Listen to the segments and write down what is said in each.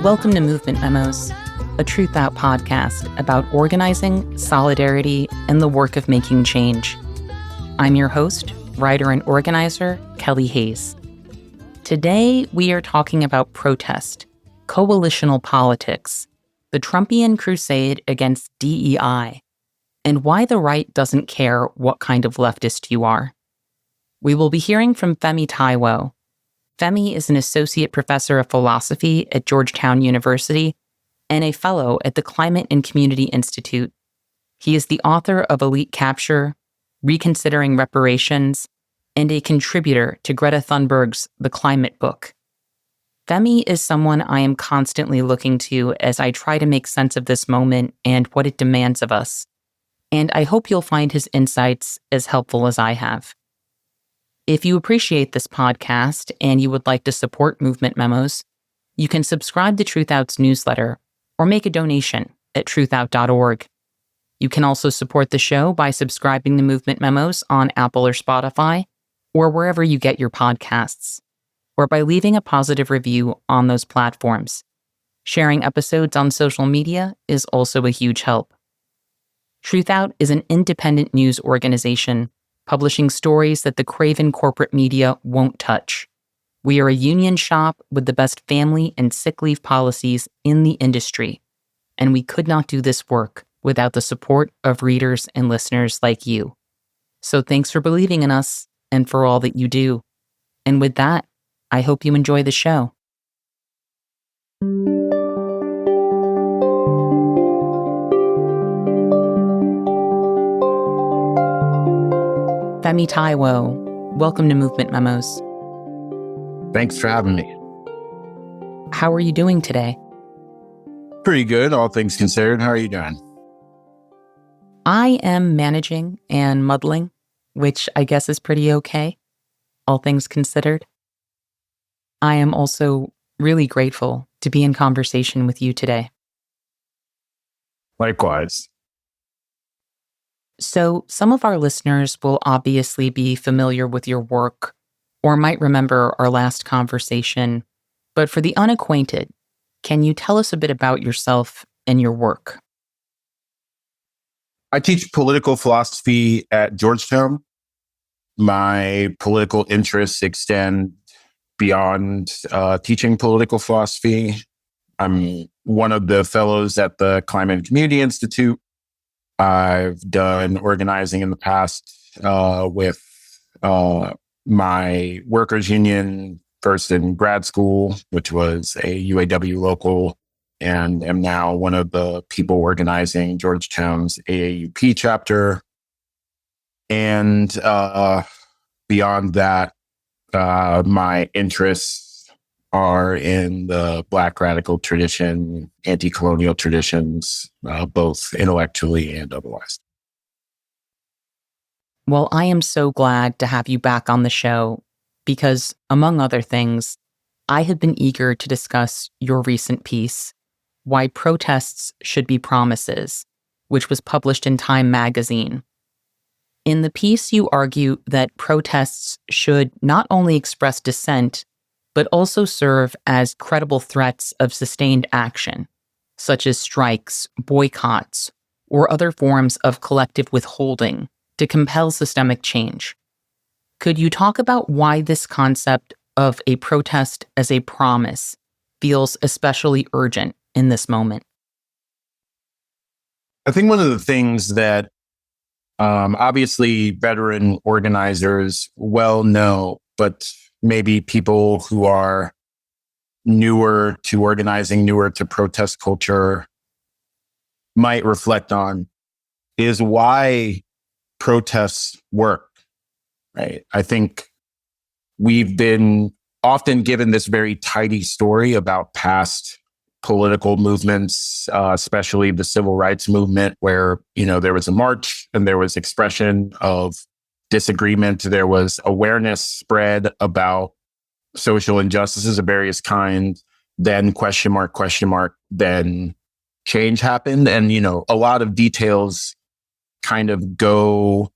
Welcome to Movement Memos, a Truthout podcast about organizing, solidarity, and the work of making change. I'm your host, writer and organizer, Kelly Hayes. Today, we are talking about protest, coalitional politics, the Trumpian crusade against DEI, and why the right doesn't care what kind of leftist you are. We will be hearing from Táíwò. Femi is an associate professor of philosophy at Georgetown University and a fellow at the Climate and Community Institute. He is the author of Elite Capture, Reconsidering Reparations, and a contributor to Greta Thunberg's The Climate Book. Femi is someone I am constantly looking to as I try to make sense of this moment and what it demands of us. And I hope you'll find his insights as helpful as I have. If you appreciate this podcast and you would like to support Movement Memos, you can subscribe to Truthout's newsletter or make a donation at truthout.org. You can also support the show by subscribing to Movement Memos on Apple or Spotify or wherever you get your podcasts, or by leaving a positive review on those platforms. Sharing episodes on social media is also a huge help. Truthout is an independent news organization publishing stories that the craven corporate media won't touch. We are a union shop with the best family and sick leave policies in the industry, and we could not do this work without the support of readers and listeners like you. So thanks for believing in us and for all that you do. And with that, I hope you enjoy the show. Femi Táíwò, welcome to Movement Memos. Thanks for having me. How are you doing today? Pretty good, all things considered. How are you doing? I am managing and muddling, which I guess is pretty okay, all things considered. I am also really grateful to be in conversation with you today. Likewise. So, some of our listeners will obviously be familiar with your work or might remember our last conversation. But for the unacquainted, can you tell us a bit about yourself and your work? I teach political philosophy at Georgetown. My political interests extend beyond teaching political philosophy. I'm one of the fellows at the Climate and Community Institute. I've done organizing in the past with my workers' union, first in grad school, which was a UAW local, and am now one of the people organizing Georgetown's AAUP chapter. And beyond that, my interests are in the Black radical tradition, anti-colonial traditions, both intellectually and otherwise. Well, I am so glad to have you back on the show because, among other things, I have been eager to discuss your recent piece, Why Protests Should Be Promises, which was published in Time magazine. In the piece, you argue that protests should not only express dissent, but also serve as credible threats of sustained action, such as strikes, boycotts, or other forms of collective withholding to compel systemic change. Could you talk about why this concept of a protest as a promise feels especially urgent in this moment? I think one of the things that obviously veteran organizers well know, but maybe people who are newer to organizing, newer to protest culture might reflect on is why protests work, right? I think we've been often given this very tidy story about past political movements, especially the civil rights movement, where, there was a march and there was expression of disagreement. There was awareness spread about social injustices of various kinds. Then question mark, then change happened. And, a lot of details kind of go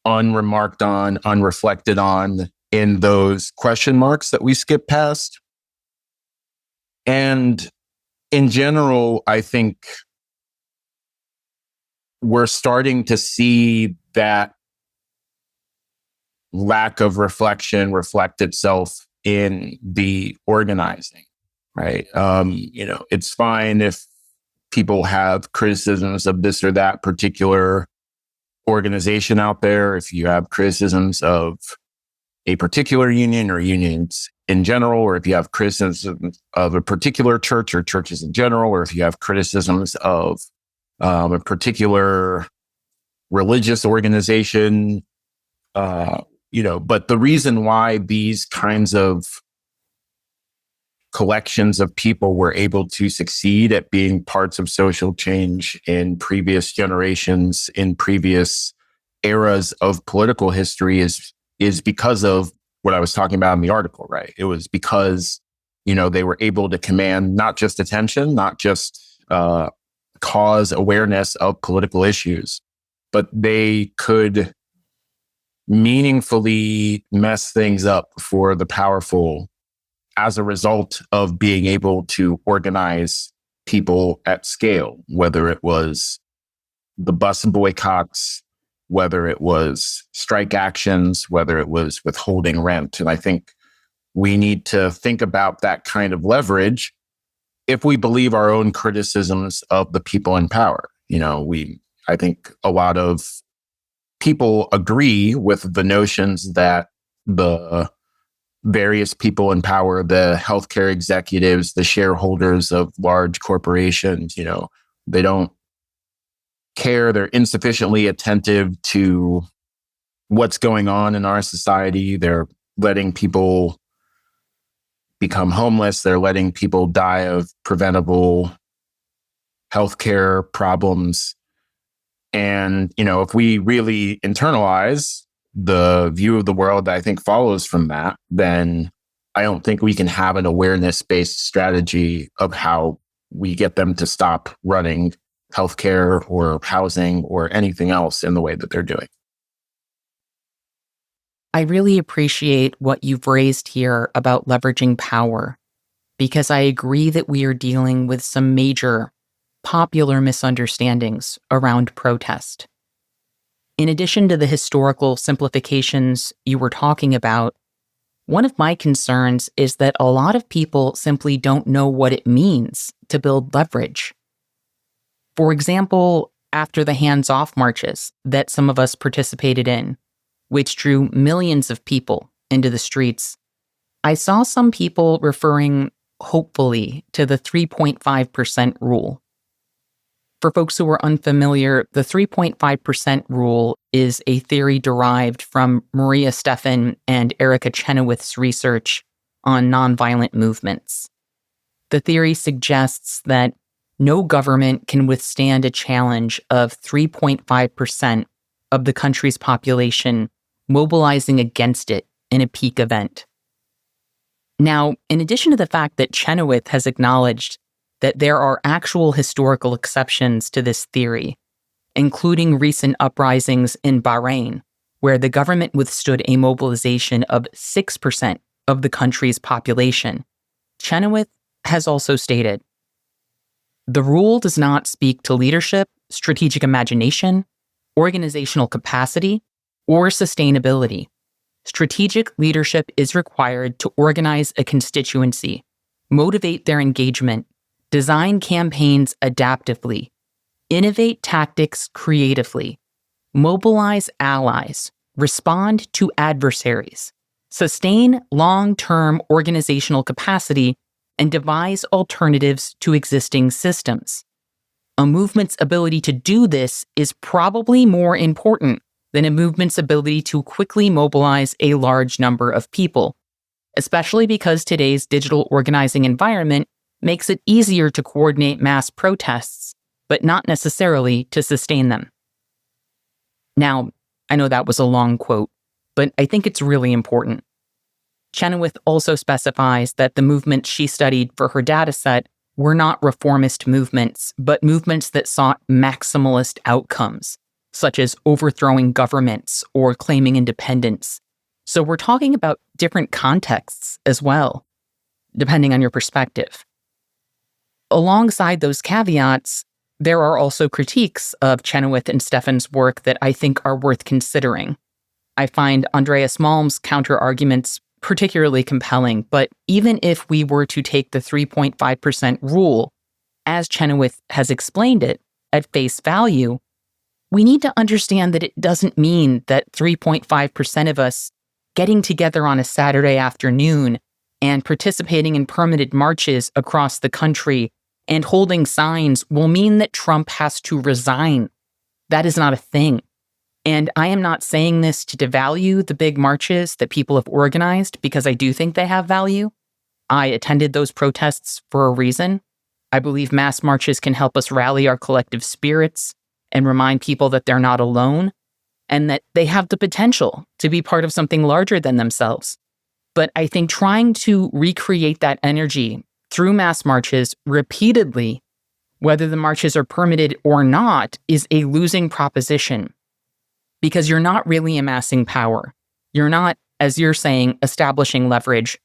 unremarked on, unreflected on in those question marks that we skip past. And in general, I think we're starting to see that lack of reflection reflect itself in the organizing, right? It's fine if people have criticisms of this or that particular organization out there, if you have criticisms of a particular union or unions in general, or if you have criticisms of a particular church or churches in general, or if you have criticisms of a particular religious organization, but the reason why these kinds of collections of people were able to succeed at being parts of social change in previous generations, in previous eras of political history is because of what I was talking about in the article, right? It was because, they were able to command not just attention, not just cause awareness of political issues, but they could meaningfully mess things up for the powerful as a result of being able to organize people at scale, whether it was the bus boycotts, whether it was strike actions, whether it was withholding rent. And I think we need to think about that kind of leverage if we believe our own criticisms of the people in power. I think a lot of people agree with the notions that the various people in power, the healthcare executives, the shareholders of large corporations, they don't care. They're insufficiently attentive to what's going on in our society. They're letting people become homeless. They're letting people die of preventable healthcare problems. And, if we really internalize the view of the world that I think follows from that, then I don't think we can have an awareness-based strategy of how we get them to stop running healthcare or housing or anything else in the way that they're doing. I really appreciate what you've raised here about leveraging power, because I agree that we are dealing with some major popular misunderstandings around protest. In addition to the historical simplifications you were talking about, one of my concerns is that a lot of people simply don't know what it means to build leverage. For example, after the hands-off marches that some of us participated in, which drew millions of people into the streets, I saw some people referring hopefully to the 3.5% rule. For folks who are unfamiliar, the 3.5% rule is a theory derived from Maria Stephan and Erica Chenoweth's research on nonviolent movements. The theory suggests that no government can withstand a challenge of 3.5% of the country's population mobilizing against it in a peak event. Now, in addition to the fact that Chenoweth has acknowledged that there are actual historical exceptions to this theory, including recent uprisings in Bahrain, where the government withstood a mobilization of 6% of the country's population, Chenoweth has also stated, "The rule does not speak to leadership, strategic imagination, organizational capacity, or sustainability. Strategic leadership is required to organize a constituency, motivate their engagement, design campaigns adaptively, innovate tactics creatively, mobilize allies, respond to adversaries, sustain long-term organizational capacity, and devise alternatives to existing systems. A movement's ability to do this is probably more important than a movement's ability to quickly mobilize a large number of people, especially because today's digital organizing environment makes it easier to coordinate mass protests, but not necessarily to sustain them." Now, I know that was a long quote, but I think it's really important. Chenoweth also specifies that the movements she studied for her dataset were not reformist movements, but movements that sought maximalist outcomes, such as overthrowing governments or claiming independence. So we're talking about different contexts as well, depending on your perspective. alongside those caveats, there are also critiques of Chenoweth and Stefan's work that I think are worth considering. I find Andreas Malm's counter-arguments particularly compelling, but even if we were to take the 3.5% rule, as Chenoweth has explained it, at face value, we need to understand that it doesn't mean that 3.5% of us getting together on a Saturday afternoon and participating in permitted marches across the country and holding signs will mean that Trump has to resign. That is not a thing. And I am not saying this to devalue the big marches that people have organized, because I do think they have value. I attended those protests for a reason. I believe mass marches can help us rally our collective spirits and remind people that they're not alone and that they have the potential to be part of something larger than themselves. But I think trying to recreate that energy through mass marches repeatedly, whether the marches are permitted or not, is a losing proposition, because you're not really amassing power. You're not, as you're saying, establishing leverage,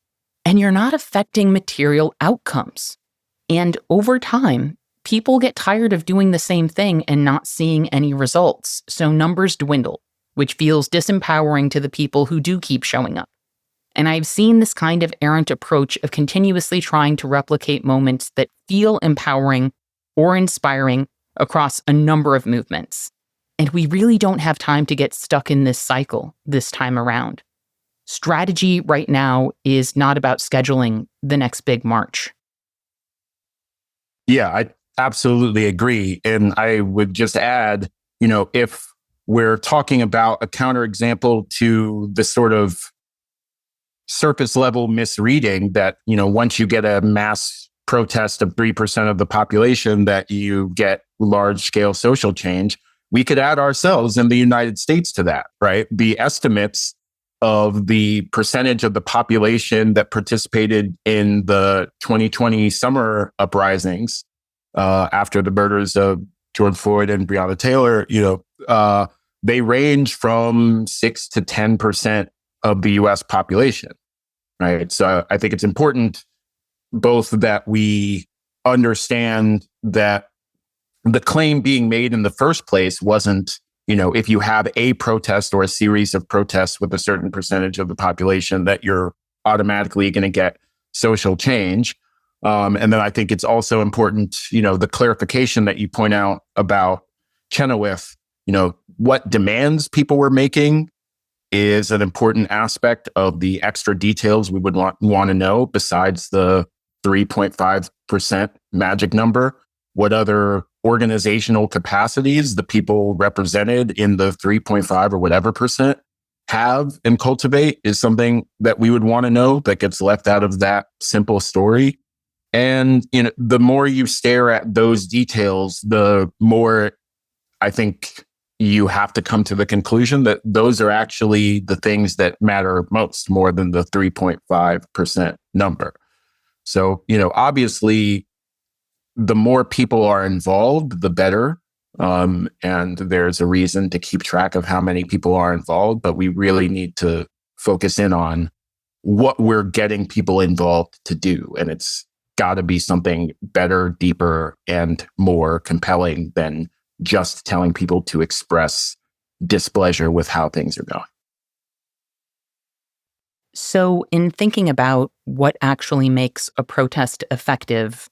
and you're not affecting material outcomes. And over time, people get tired of doing the same thing and not seeing any results, so numbers dwindle, which feels disempowering to the people who do keep showing up. And I've seen this kind of errant approach of continuously trying to replicate moments that feel empowering or inspiring across a number of movements. And we really don't have time to get stuck in this cycle this time around. Strategy right now is not about scheduling the next big march. Yeah, I absolutely agree. And I would just add, if we're talking about a counterexample to the sort of surface level misreading that, once you get a mass protest of 3% of the population, that you get large scale social change, we could add ourselves in the United States to that, right? The estimates of the percentage of the population that participated in the 2020 summer uprisings after the murders of George Floyd and Breonna Taylor, they range from 6 to 10% of the US population, right? So I think it's important both that we understand that the claim being made in the first place wasn't, if you have a protest or a series of protests with a certain percentage of the population, that you're automatically going to get social change. And then I think it's also important, the clarification that you point out about Chenoweth, what demands people were making is an important aspect of the extra details we would want to know besides the 3.5% magic number. What other organizational capacities the people represented in the 3.5 or whatever percent have and cultivate is something that we would want to know, that gets left out of that simple story. And, the more you stare at those details, the more I think you have to come to the conclusion that those are actually the things that matter most, more than the 3.5% number. So, obviously, the more people are involved, the better. And there's a reason to keep track of how many people are involved, but we really need to focus in on what we're getting people involved to do. And it's got to be something better, deeper, and more compelling than just telling people to express displeasure with how things are going. So in thinking about what actually makes a protest effective,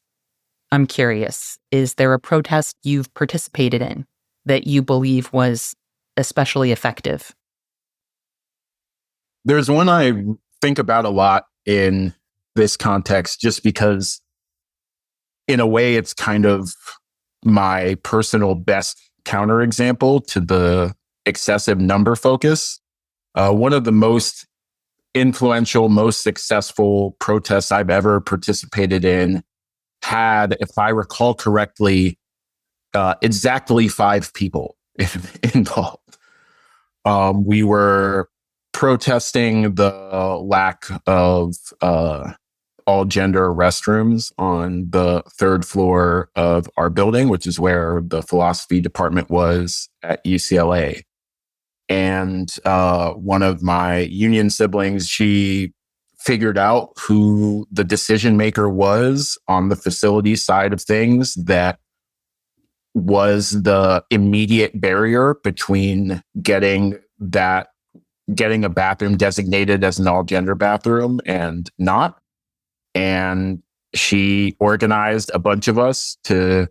I'm curious, is there a protest you've participated in that you believe was especially effective? There's one I think about a lot in this context, just because in a way it's kind of my personal best counterexample to the excessive number focus. One of the most influential, most successful protests I've ever participated in had, if I recall correctly, exactly 5 people involved. We were protesting the lack of all gender restrooms on the 3rd floor of our building, which is where the philosophy department was at UCLA. And one of my union siblings, she figured out who the decision maker was on the facility side of things that was the immediate barrier between getting a bathroom designated as an all-gender bathroom and not. And she organized a bunch of us to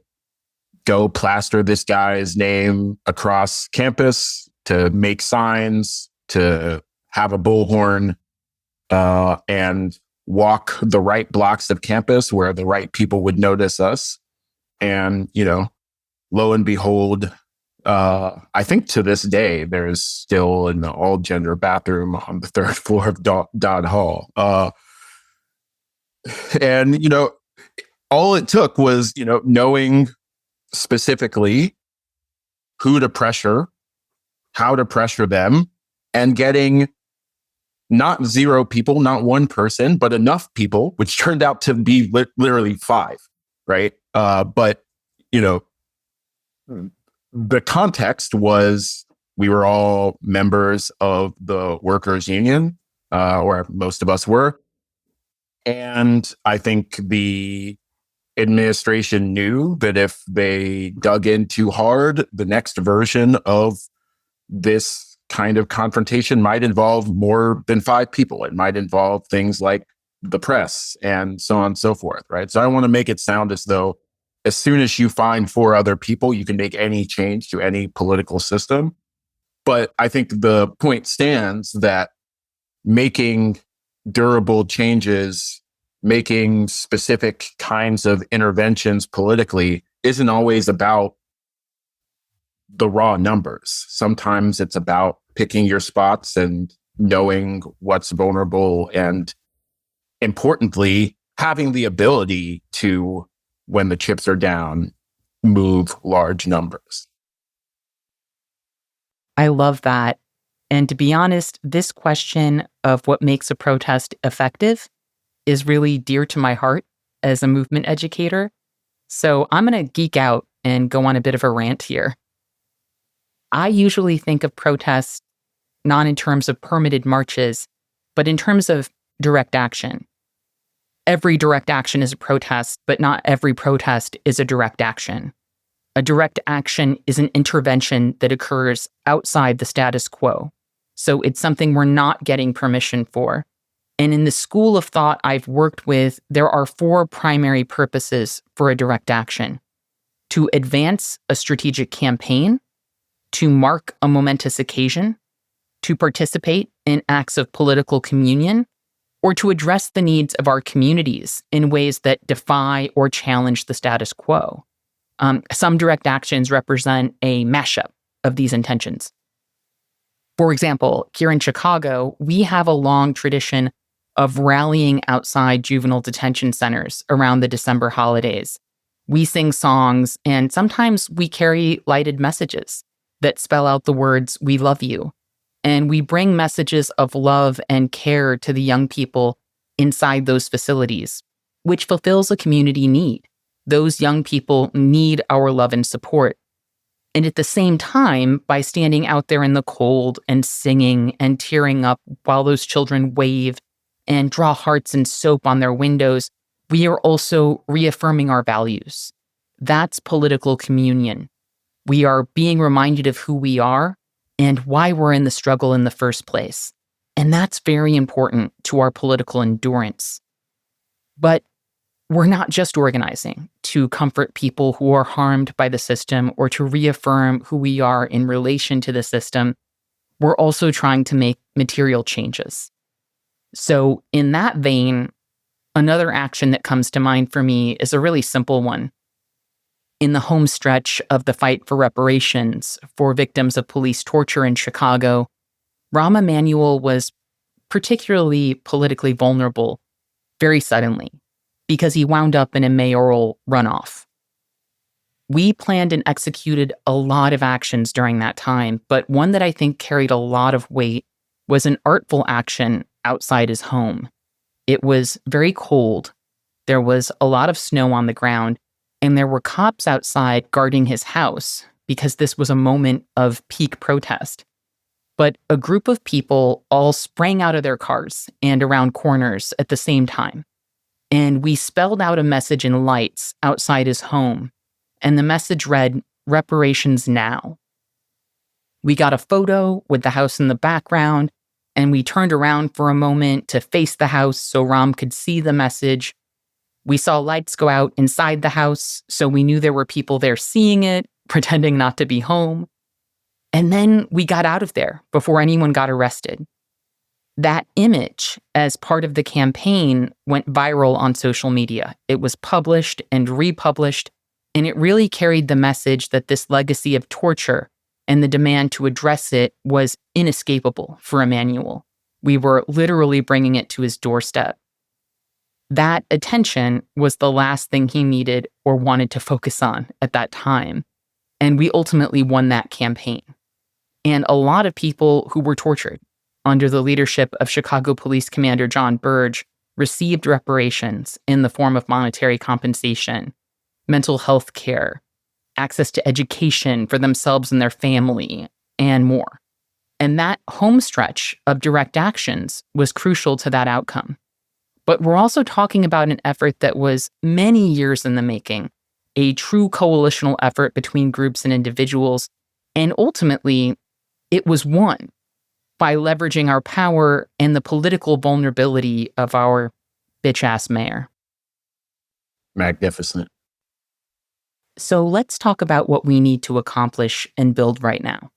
go plaster this guy's name across campus, to make signs, to have a bullhorn, and walk the right blocks of campus where the right people would notice us. And, lo and behold, I think to this day, there's still an all-gender bathroom on the third floor of Dodd Hall. And, all it took was, knowing specifically who to pressure, how to pressure them, and getting not 0 people, not 1 person, but enough people, which turned out to be literally 5, right? But, the context was we were all members of the workers' union, or most of us were. And I think the administration knew that if they dug in too hard, the next version of this kind of confrontation might involve more than 5 people. It might involve things like the press and so on and so forth, right? So I don't want to make it sound as though as soon as you find 4 other people, you can make any change to any political system. But I think the point stands that making durable changes, making specific kinds of interventions politically isn't always about the raw numbers. Sometimes it's about picking your spots and knowing what's vulnerable and, importantly, having the ability to, when the chips are down, move large numbers. I love that. And to be honest, this question of what makes a protest effective is really dear to my heart as a movement educator. So I'm going to geek out and go on a bit of a rant here. I usually think of protests not in terms of permitted marches, but in terms of direct action. Every direct action is a protest, but not every protest is a direct action. A direct action is an intervention that occurs outside the status quo. So it's something we're not getting permission for. And in the school of thought I've worked with, there are 4 primary purposes for a direct action: to advance a strategic campaign, to mark a momentous occasion, to participate in acts of political communion, or to address the needs of our communities in ways that defy or challenge the status quo. Some direct actions represent a mashup of these intentions. For example, here in Chicago, we have a long tradition of rallying outside juvenile detention centers around the December holidays. We sing songs, and sometimes we carry lighted messages that spell out the words, "We love you." And we bring messages of love and care to the young people inside those facilities, which fulfills a community need. Those young people need our love and support. And at the same time, by standing out there in the cold and singing and tearing up while those children wave and draw hearts and soap on their windows, we are also reaffirming our values. That's political communion. We are being reminded of who we are and why we're in the struggle in the first place. And that's very important to our political endurance. But we're not just organizing to comfort people who are harmed by the system or to reaffirm who we are in relation to the system. We're also trying to make material changes. So in that vein, another action that comes to mind for me is a really simple one. In the home stretch of the fight for reparations for victims of police torture in Chicago, Rahm Emanuel was particularly politically vulnerable very suddenly because he wound up in a mayoral runoff. We planned and executed a lot of actions during that time, but one that I think carried a lot of weight was an artful action outside his home. It was very cold. There was a lot of snow on the ground, and there were cops outside guarding his house because this was a moment of peak protest. but a group of people all sprang out of their cars and around corners at the same time. And we spelled out a message in lights outside his home, and the message read, "Reparations now." We got a photo with the house in the background, and we turned around for a moment to face the house so Ram could see the message. We saw lights go out inside the house, so we knew there were people there seeing it, pretending not to be home. And then we got out of there before anyone got arrested. That image, as part of the campaign, went viral on social media. It was published and republished, and it really carried the message that this legacy of torture and the demand to address it was inescapable for Emmanuel. We were literally bringing it to his doorstep. That attention was the last thing he needed or wanted to focus on at that time. And we ultimately won that campaign. And a lot of people who were tortured under the leadership of Chicago Police Commander John Burge received reparations in the form of monetary compensation, mental health care, access to education for themselves and their family, and more. And that home stretch of direct actions was crucial to that outcome. But we're also talking about an effort that was many years in the making, a true coalitional effort between groups and individuals, and ultimately, it was won by leveraging our power and the political vulnerability of our bitch-ass mayor. Magnificent. So let's talk about what we need to accomplish and build right now.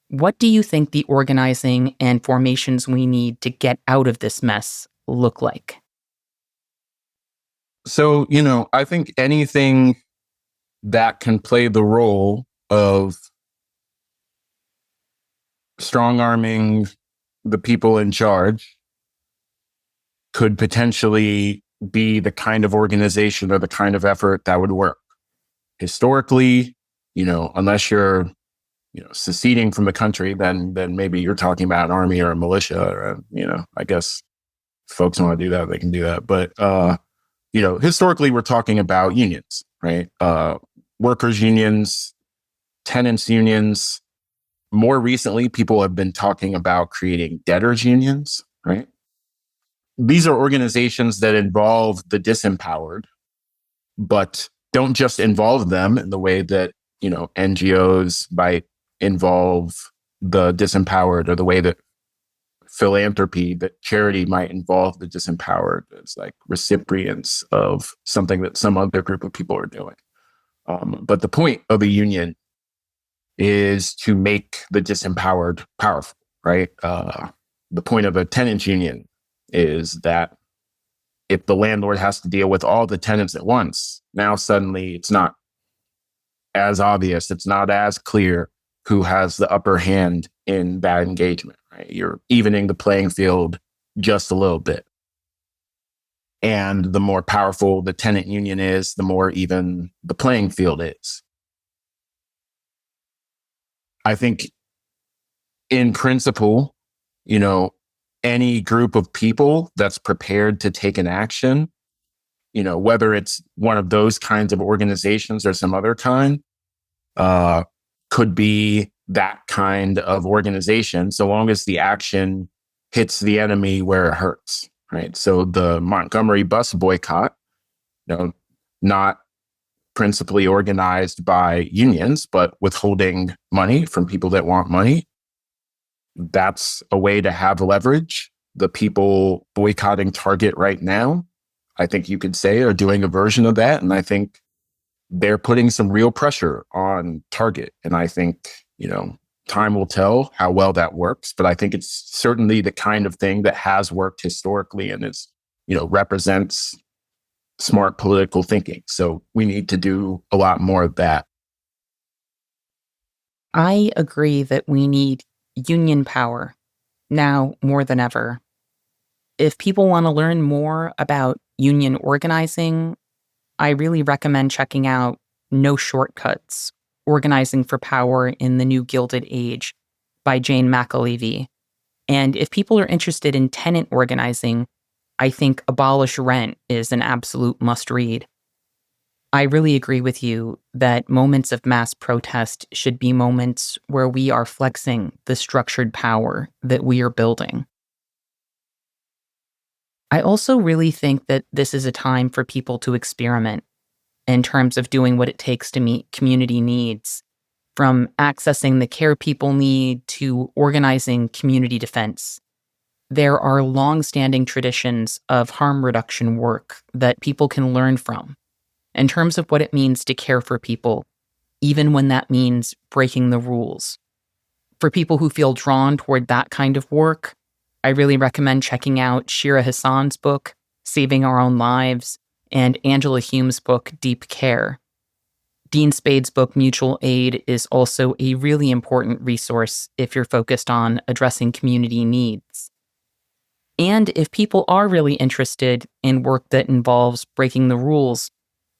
What do you think the organizing and formations we need to get out of this mess look like? So, I think anything that can play the role of strong-arming the people in charge could potentially be the kind of organization or the kind of effort that would work. Historically, unless you're, seceding from the country, then maybe you're talking about an army or a militia, or, I guess folks want to do that, they can do that. But, historically, we're talking about unions, right? Workers' unions, tenants' unions. More recently, people have been talking about creating debtors' unions, right? These are organizations that involve the disempowered, but don't just involve them in the way that, NGOs might involve the disempowered, or the way that philanthropy, that charity might involve the disempowered as like recipients of something that some other group of people are doing. But the point of a union is to make the disempowered powerful, right? The point of a tenants union is that if the landlord has to deal with all the tenants at once, now suddenly it's not as obvious, it's not as clear who has the upper hand in that engagement, right? You're evening the playing field just a little bit. And the more powerful the tenant union is, the more even the playing field is. I think in principle, any group of people that's prepared to take an action, whether it's one of those kinds of organizations or some other kind, could be that kind of organization, so long as the action hits the enemy where it hurts, right? So the Montgomery bus boycott, not principally organized by unions, but withholding money from people that want money. That's a way to have leverage. The people boycotting Target right now, I think you could say, are doing a version of that. And I think they're putting some real pressure on Target. And I think, time will tell how well that works. But I think it's certainly the kind of thing that has worked historically and is, represents smart political thinking. So we need to do a lot more of that. I agree that we need union power now more than ever. If people want to learn more about union organizing, I really recommend checking out No Shortcuts, Organizing for Power in the New Gilded Age by Jane McAlevey. And if people are interested in tenant organizing, I think Abolish Rent is an absolute must-read. I really agree with you that moments of mass protest should be moments where we are flexing the structured power that we are building. I also really think that this is a time for people to experiment in terms of doing what it takes to meet community needs, from accessing the care people need to organizing community defense. There are long-standing traditions of harm reduction work that people can learn from in terms of what it means to care for people, even when that means breaking the rules. For people who feel drawn toward that kind of work, I really recommend checking out Shira Hassan's book, Saving Our Own Lives, and Angela Hume's book, Deep Care. Dean Spade's book, Mutual Aid, is also a really important resource if you're focused on addressing community needs. And if people are really interested in work that involves breaking the rules,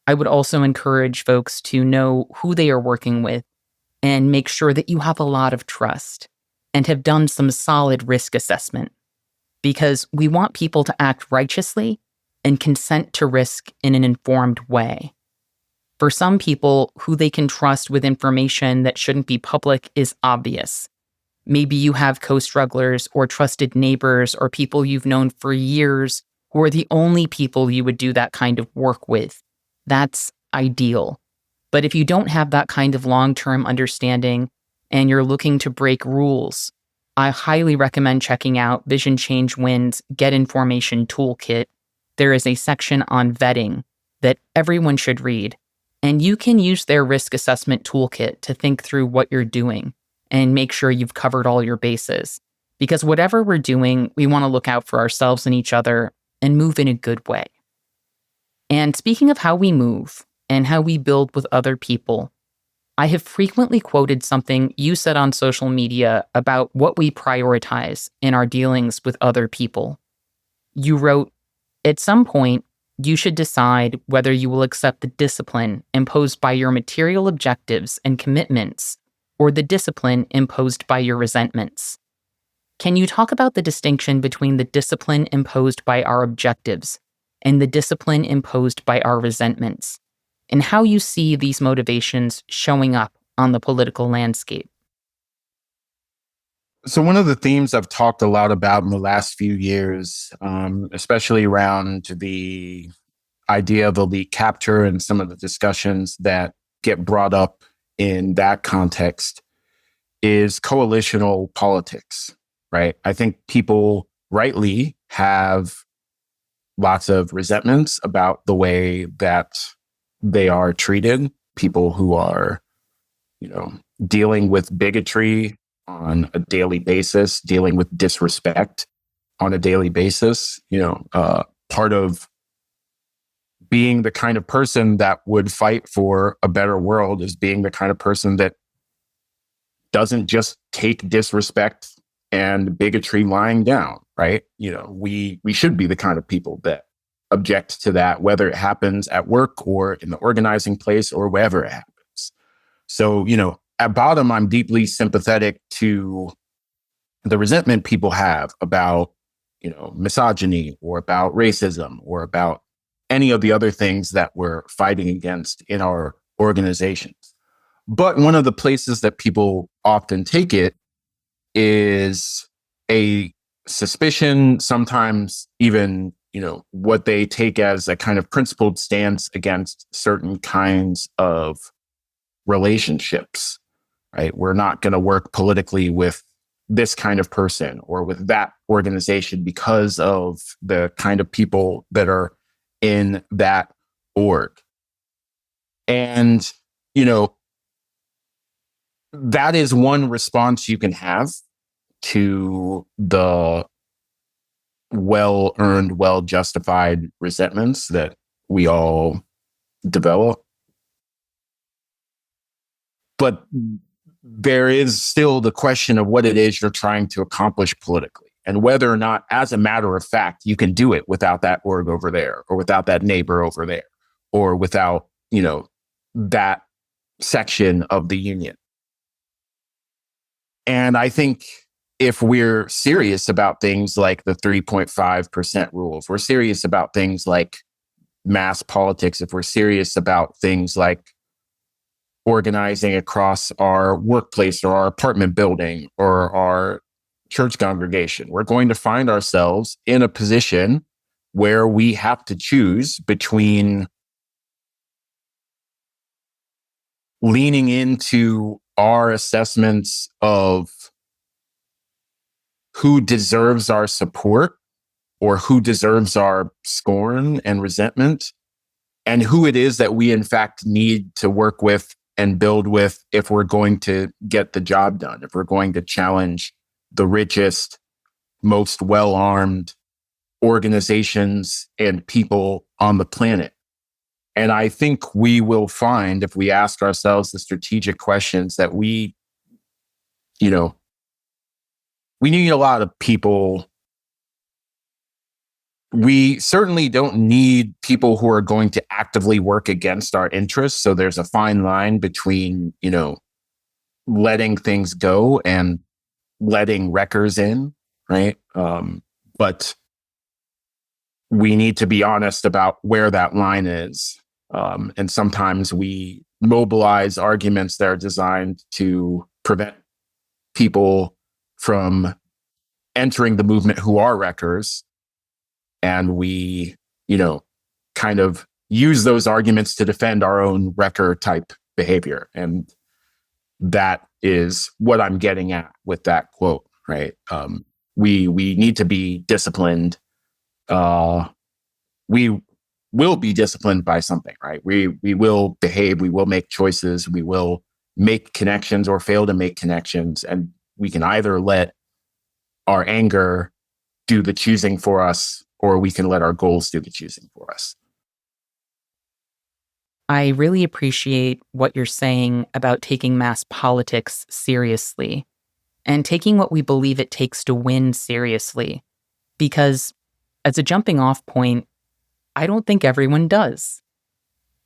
I would also encourage folks to know who they are working with and make sure that you have a lot of trust and have done some solid risk assessment, because we want people to act righteously and consent to risk in an informed way. For some people, who they can trust with information that shouldn't be public is obvious. Maybe you have co-strugglers or trusted neighbors or people you've known for years who are the only people you would do that kind of work with. That's ideal. But if you don't have that kind of long-term understanding and you're looking to break rules, I highly recommend checking out Vision Change Wind's Get Information Toolkit. There is a section on vetting that everyone should read, and you can use their risk assessment toolkit to think through what you're doing and make sure you've covered all your bases. Because whatever we're doing, we want to look out for ourselves and each other and move in a good way. And speaking of how we move and how we build with other people, I have frequently quoted something you said on social media about what we prioritize in our dealings with other people. You wrote, "At some point, you should decide whether you will accept the discipline imposed by your material objectives and commitments or the discipline imposed by your resentments." Can you talk about the distinction between the discipline imposed by our objectives and the discipline imposed by our resentments, and how you see these motivations showing up on the political landscape? So one of the themes I've talked a lot about in the last few years, especially around the idea of elite capture and some of the discussions that get brought up in that context, is coalitional politics, right? I think people rightly have lots of resentments about the way that they are treated. People who are, dealing with bigotry on a daily basis, dealing with disrespect on a daily basis. Part of being the kind of person that would fight for a better world is being the kind of person that doesn't just take disrespect and bigotry lying down, right? We should be the kind of people that object to that, whether it happens at work or in the organizing place or wherever it happens. So, at bottom, I'm deeply sympathetic to the resentment people have about, misogyny or about racism or about any of the other things that we're fighting against in our organizations. But one of the places that people often take it is a suspicion, sometimes even, what they take as a kind of principled stance against certain kinds of relationships, right? We're not going to work politically with this kind of person or with that organization because of the kind of people that are in that org. And, that is one response you can have to the well-earned, well-justified resentments that we all develop. But there is still the question of what it is you're trying to accomplish politically and whether or not, as a matter of fact, you can do it without that org over there or without that neighbor over there or without, that section of the union. And I think if we're serious about things like the 3.5% rule, if we're serious about things like mass politics, if we're serious about things like organizing across our workplace or our apartment building or our church congregation, we're going to find ourselves in a position where we have to choose between leaning into our assessments of who deserves our support or who deserves our scorn and resentment, and who it is that we in fact need to work with and build with if we're going to get the job done, if we're going to challenge the richest, most well-armed organizations and people on the planet. And I think we will find, if we ask ourselves the strategic questions, that we need a lot of people. We certainly don't need people who are going to actively work against our interests. So there's a fine line between, letting things go and letting wreckers in, right? But we need to be honest about where that line is. And sometimes we mobilize arguments that are designed to prevent people from entering the movement who are wreckers. And we, kind of use those arguments to defend our own wrecker type behavior. And that is what I'm getting at with that quote, right? We need to be disciplined. We will be disciplined by something, right? We will behave, we will make choices, we will make connections or fail to make connections. And we can either let our anger do the choosing for us, or we can let our goals do the choosing for us. I really appreciate what you're saying about taking mass politics seriously and taking what we believe it takes to win seriously. Because as a jumping off point, I don't think everyone does.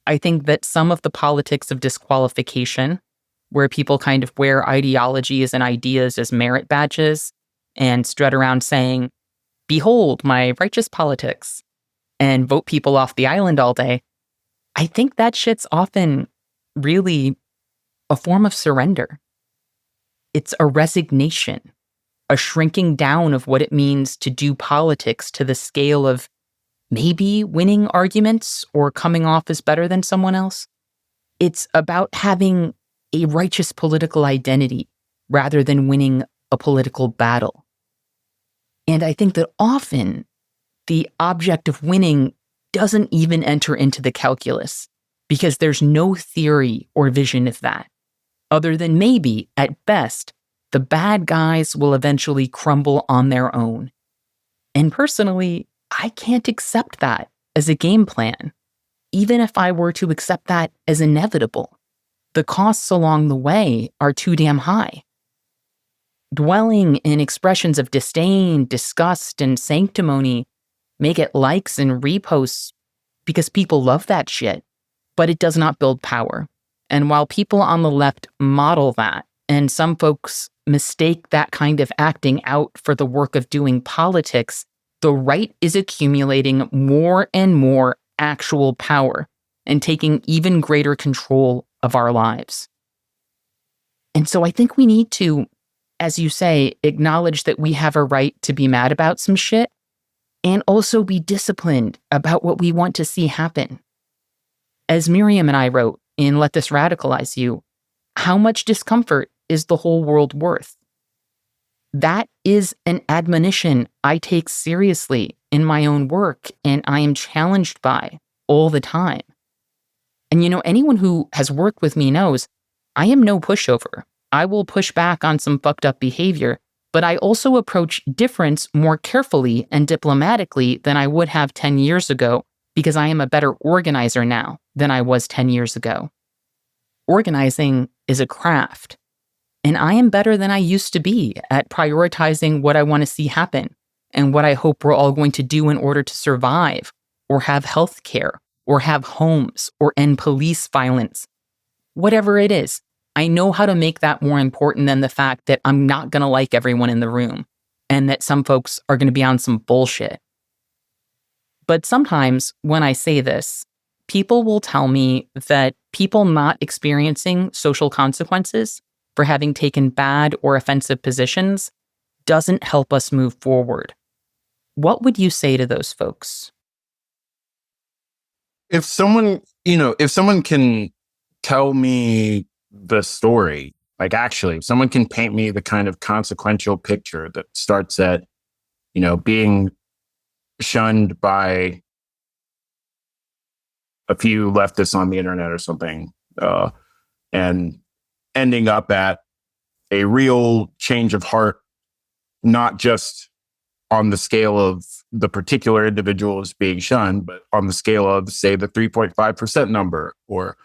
I think that some of the politics of disqualification, where people kind of wear ideologies and ideas as merit badges and strut around saying, "Behold my righteous politics," and vote people off the island all day, I think that shit's often really a form of surrender. It's a resignation, a shrinking down of what it means to do politics to the scale of maybe winning arguments or coming off as better than someone else. It's about having a righteous political identity rather than winning a political battle. And I think that often the object of winning doesn't even enter into the calculus because there's no theory or vision of that, other than maybe, at best, the bad guys will eventually crumble on their own. And personally, I can't accept that as a game plan, even if I were to accept that as inevitable. The costs along the way are too damn high. Dwelling in expressions of disdain, disgust, and sanctimony may get likes and reposts because people love that shit, but it does not build power. And while people on the left model that, and some folks mistake that kind of acting out for the work of doing politics, the right is accumulating more and more actual power and taking even greater control of our lives. And so I think we need to, as you say, acknowledge that we have a right to be mad about some shit and also be disciplined about what we want to see happen. As Miriam and I wrote in Let This Radicalize You, how much discomfort is the whole world worth? That is an admonition I take seriously in my own work and I am challenged by all the time. And anyone who has worked with me knows I am no pushover. I will push back on some fucked up behavior, but I also approach difference more carefully and diplomatically than I would have 10 years ago because I am a better organizer now than I was 10 years ago. Organizing is a craft, and I am better than I used to be at prioritizing what I want to see happen and what I hope we're all going to do in order to survive or have health care or have homes or end police violence. Whatever it is, I know how to make that more important than the fact that I'm not going to like everyone in the room and that some folks are going to be on some bullshit. But sometimes when I say this, people will tell me that people not experiencing social consequences for having taken bad or offensive positions doesn't help us move forward. What would you say to those folks? If someone can tell me the story, like actually, if someone can paint me the kind of consequential picture that starts at, being shunned by a few leftists on the internet or something, and ending up at a real change of heart, not just on the scale of the particular individuals being shunned, but on the scale of, say, the 3.5% number, or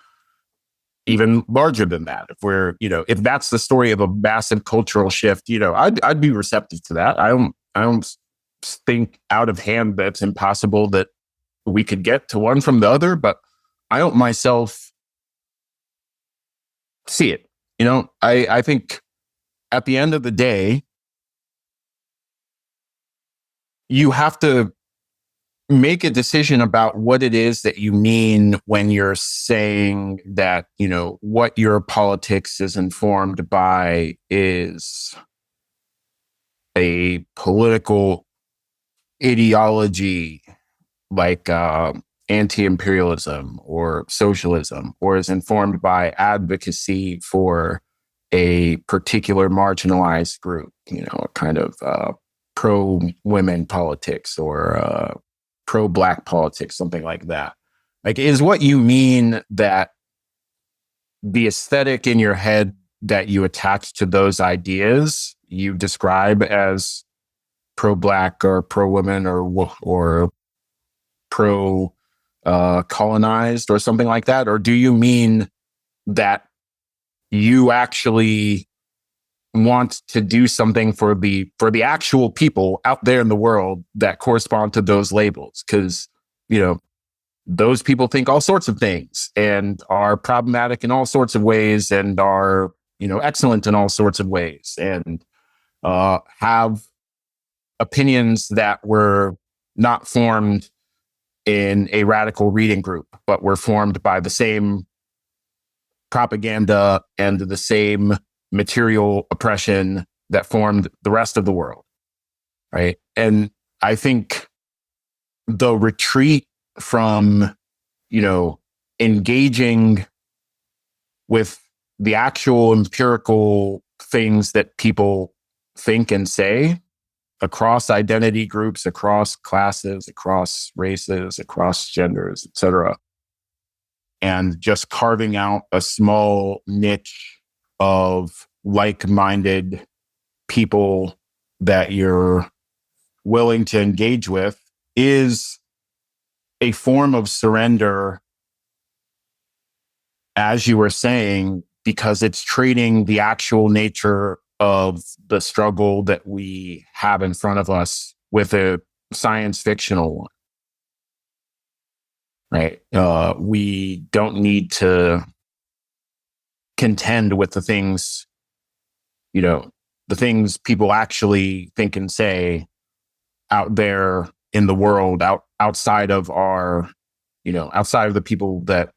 even larger than that. If that's the story of a massive cultural shift, I'd be receptive to that. I don't think out of hand that it's impossible that we could get to one from the other, but I don't myself see it. I think at the end of the day, you have to make a decision about what it is that you mean when you're saying that, what your politics is informed by is a political ideology like anti-imperialism or socialism, or is informed by advocacy for a particular marginalized group, a kind of pro-women politics or pro-Black politics, something like that. Like, is what you mean that the aesthetic in your head that you attach to those ideas you describe as pro-Black or pro-women or pro-colonized or something like that? Or do you mean that you actually want to do something for the actual people out there in the world that correspond to those labels? Because, those people think all sorts of things and are problematic in all sorts of ways and are, excellent in all sorts of ways, and have opinions that were not formed in a radical reading group, but were formed by the same propaganda and the same material oppression that formed the rest of the world, right? And I think the retreat from, engaging with the actual empirical things that people think and say across identity groups, across classes, across races, across genders, etc., and just carving out a small niche of like-minded people that you're willing to engage with is a form of surrender, as you were saying, because it's trading the actual nature of the struggle that we have in front of us with a science fictional one. Right? We don't need to contend with the things people actually think and say out there in the world, outside of outside of the people that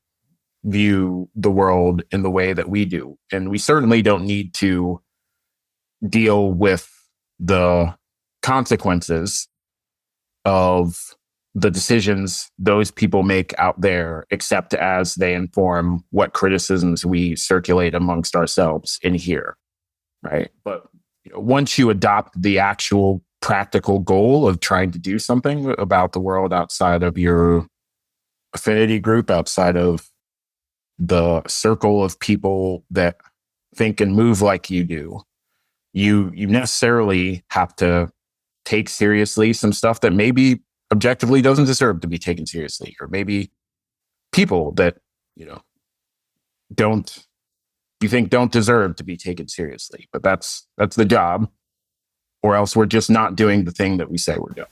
view the world in the way that we do. And we certainly don't need to deal with the consequences of the decisions those people make out there, except as they inform what criticisms we circulate amongst ourselves in here, right? But once you adopt the actual practical goal of trying to do something about the world outside of your affinity group, outside of the circle of people that think and move like you do, you necessarily have to take seriously some stuff that maybe objectively doesn't deserve to be taken seriously, or maybe people that don't deserve to be taken seriously. But that's the job, or else we're just not doing the thing that we say we're doing.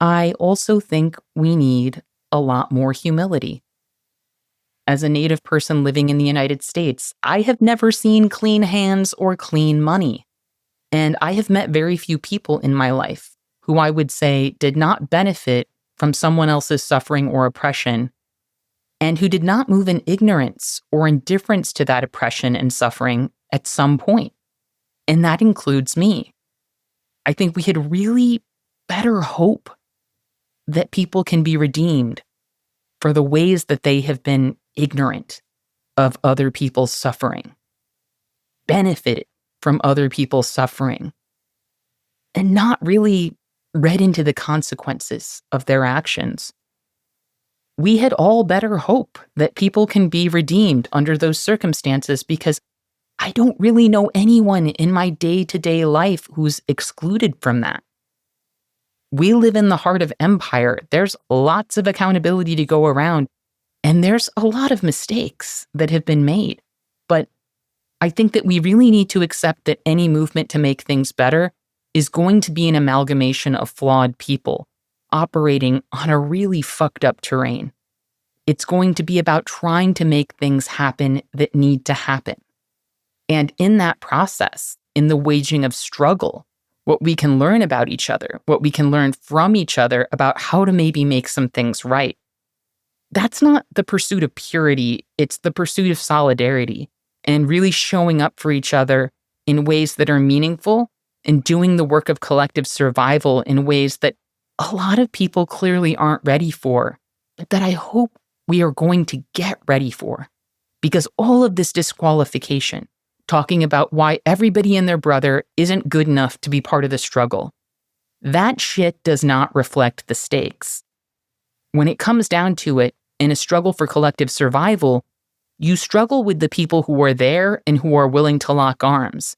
I also think we need a lot more humility. As a Native person living in the United States, I have never seen clean hands or clean money. And I have met very few people in my life who I would say did not benefit from someone else's suffering or oppression, and who did not move in ignorance or indifference to that oppression and suffering at some point. And that includes me. I think we had really better hope that people can be redeemed for the ways that they have been ignorant of other people's suffering, benefited from other people's suffering, and not really read into the consequences of their actions. We had all better hope that people can be redeemed under those circumstances, because I don't really know anyone in my day-to-day life who's excluded from that. We live in the heart of empire. There's lots of accountability to go around, and there's a lot of mistakes that have been made. But I think that we really need to accept that any movement to make things better is going to be an amalgamation of flawed people operating on a really fucked up terrain. It's going to be about trying to make things happen that need to happen. And in that process, in the waging of struggle, what we can learn about each other, what we can learn from each other about how to maybe make some things right. That's not the pursuit of purity, it's the pursuit of solidarity and really showing up for each other in ways that are meaningful and doing the work of collective survival in ways that a lot of people clearly aren't ready for, but that I hope we are going to get ready for. Because all of this disqualification, talking about why everybody and their brother isn't good enough to be part of the struggle, that shit does not reflect the stakes. When it comes down to it, in a struggle for collective survival, you struggle with the people who are there and who are willing to lock arms.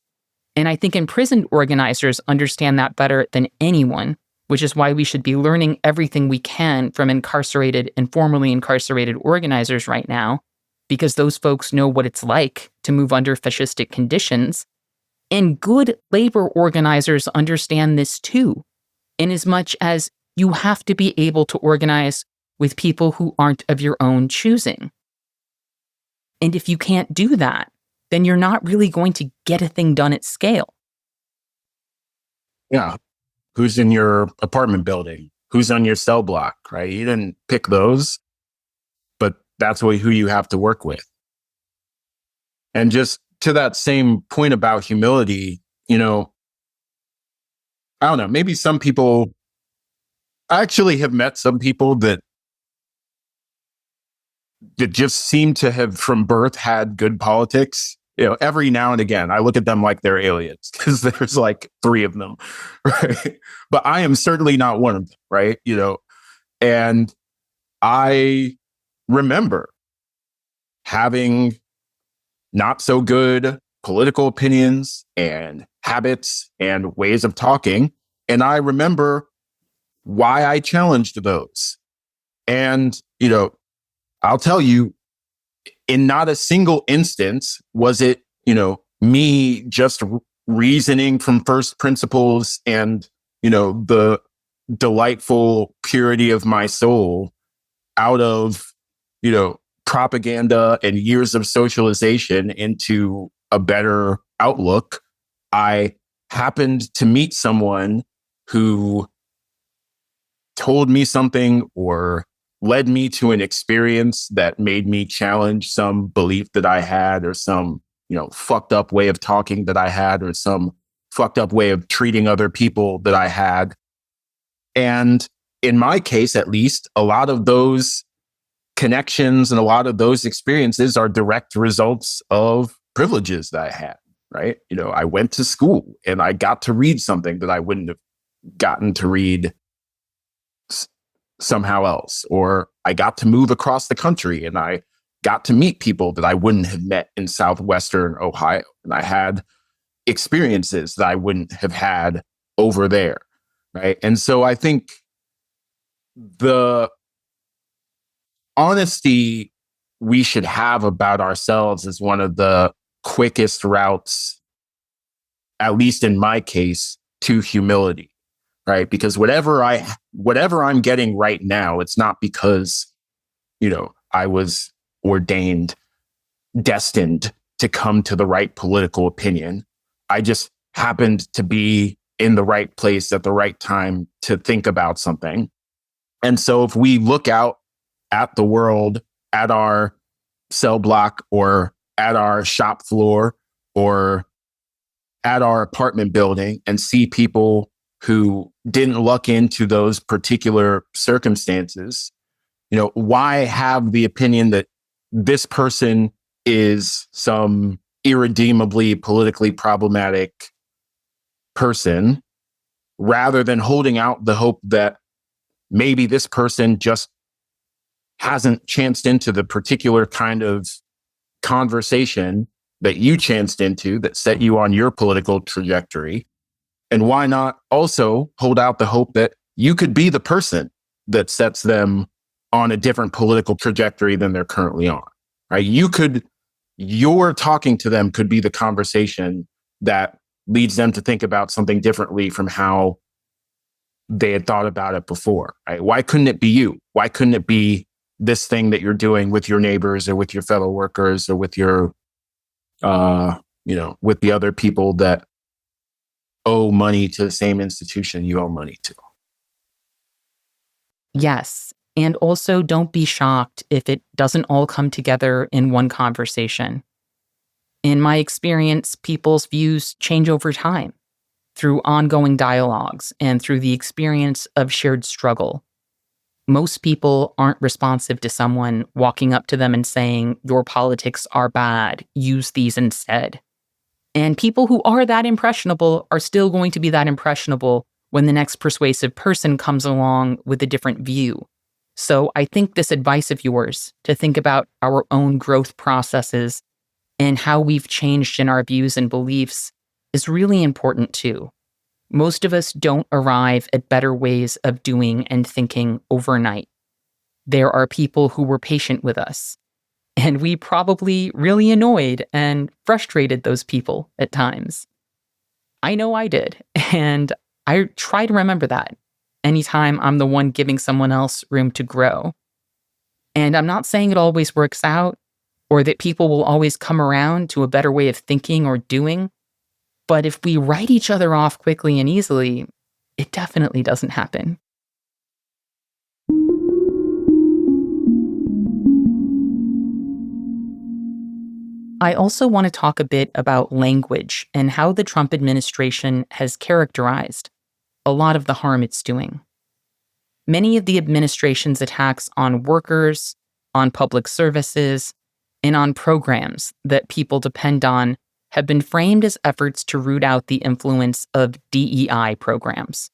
And I think imprisoned organizers understand that better than anyone, which is why we should be learning everything we can from incarcerated and formerly incarcerated organizers right now, because those folks know what it's like to move under fascistic conditions. And good labor organizers understand this too, in as much as you have to be able to organize with people who aren't of your own choosing. And if you can't do that, then you're not really going to get a thing done at scale. Yeah. Who's in your apartment building? Who's on your cell block, right? You didn't pick those, but that's who you have to work with. And just to that same point about humility, I don't know, maybe some people, I actually have met some people that just seem to have from birth had good politics. Every now and again, I look at them like they're aliens because there's like 3 of them, right? But I am certainly not one of them, right? And I remember having not so good political opinions and habits and ways of talking. And I remember why I challenged those. And, I'll tell you, in not a single instance was it, me just reasoning from first principles and, the delightful purity of my soul out of, propaganda and years of socialization into a better outlook. I happened to meet someone who told me something or led me to an experience that made me challenge some belief that I had, or some, fucked up way of talking that I had, or some fucked up way of treating other people that I had. And in my case, at least, a lot of those connections and a lot of those experiences are direct results of privileges that I had, right? I went to school and I got to read something that I wouldn't have gotten to read somehow else, or I got to move across the country and I got to meet people that I wouldn't have met in Southwestern Ohio. And I had experiences that I wouldn't have had over there, right? And so I think the honesty we should have about ourselves is one of the quickest routes, at least in my case, to humility, right? Because whatever I'm getting right now, it's not because, I was ordained, destined to come to the right political opinion. I just happened to be in the right place at the right time to think about something. And so if we look out at the world, at our cell block or at our shop floor or at our apartment building and see people who didn't luck into those particular circumstances, why have the opinion that this person is some irredeemably politically problematic person, rather than holding out the hope that maybe this person just hasn't chanced into the particular kind of conversation that you chanced into that set you on your political trajectory? And why not also hold out the hope that you could be the person that sets them on a different political trajectory than they're currently on, right? Your talking to them could be the conversation that leads them to think about something differently from how they had thought about it before, right? Why couldn't it be you? Why couldn't it be this thing that you're doing with your neighbors or with your fellow workers or with your, with the other people that owe money to the same institution you owe money to? Yes. And also, don't be shocked if it doesn't all come together in one conversation. In my experience, people's views change over time through ongoing dialogues and through the experience of shared struggle. Most people aren't responsive to someone walking up to them and saying, "Your politics are bad, use these instead." And people who are that impressionable are still going to be that impressionable when the next persuasive person comes along with a different view. So I think this advice of yours to think about our own growth processes and how we've changed in our views and beliefs is really important too. Most of us don't arrive at better ways of doing and thinking overnight. There are people who were patient with us, and we probably really annoyed and frustrated those people at times. I know I did, and I try to remember that anytime I'm the one giving someone else room to grow. And I'm not saying it always works out or that people will always come around to a better way of thinking or doing. But if we write each other off quickly and easily, it definitely doesn't happen. I also want to talk a bit about language and how the Trump administration has characterized a lot of the harm it's doing. Many of the administration's attacks on workers, on public services, and on programs that people depend on have been framed as efforts to root out the influence of DEI programs.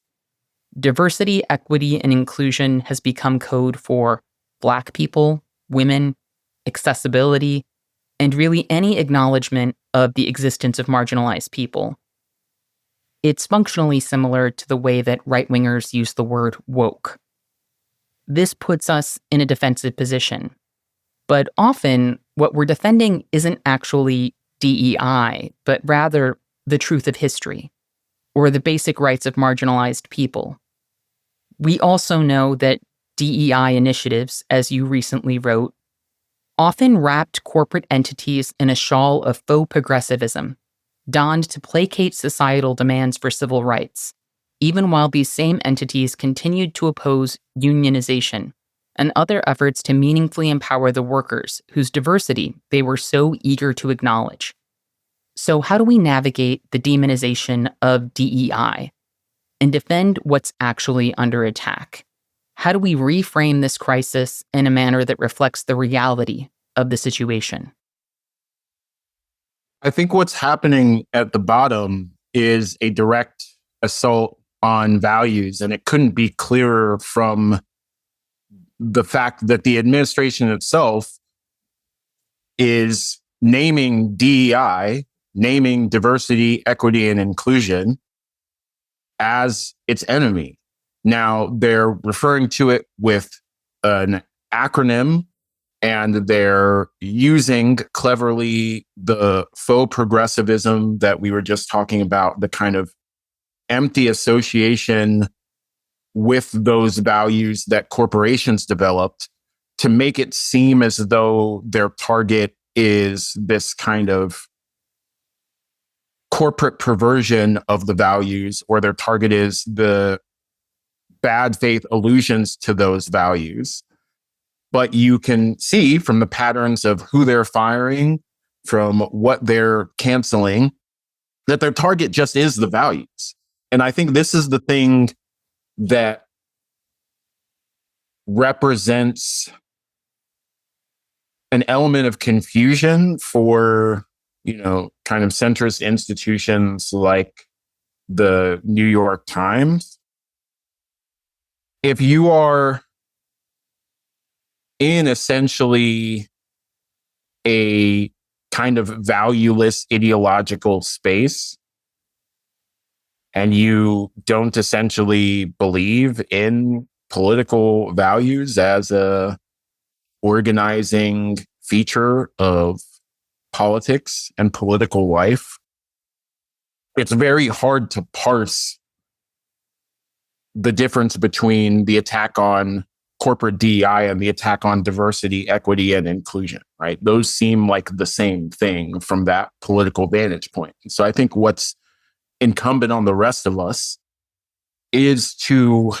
Diversity, equity, and inclusion has become code for Black people, women, accessibility, and really any acknowledgement of the existence of marginalized people. It's functionally similar to the way that right-wingers use the word woke. This puts us in a defensive position. But often, what we're defending isn't actually DEI, but rather the truth of history, or the basic rights of marginalized people. We also know that DEI initiatives, as you recently wrote, often wrapped corporate entities in a shawl of faux progressivism, donned to placate societal demands for civil rights, even while these same entities continued to oppose unionization and other efforts to meaningfully empower the workers whose diversity they were so eager to acknowledge. So how do we navigate the demonization of DEI and defend what's actually under attack? How do we reframe this crisis in a manner that reflects the reality of the situation? I think what's happening at the bottom is a direct assault on values, and it couldn't be clearer from the fact that the administration itself is naming DEI, naming diversity, equity, and inclusion as its enemy. Now, they're referring to it with an acronym, and they're using cleverly the faux progressivism that we were just talking about, the kind of empty association with those values that corporations developed to make it seem as though their target is this kind of corporate perversion of the values, or their target is the bad faith allusions to those values. But you can see from the patterns of who they're firing, from what they're canceling, that their target just is the values. And I think this is the thing that represents an element of confusion for, kind of centrist institutions like the New York Times. If you are in essentially a kind of valueless ideological space, and you don't essentially believe in political values as a organizing feature of politics and political life, it's very hard to parse the difference between the attack on corporate DEI and the attack on diversity, equity, and inclusion, right? Those seem like the same thing from that political vantage point. So I think what's incumbent on the rest of us is to,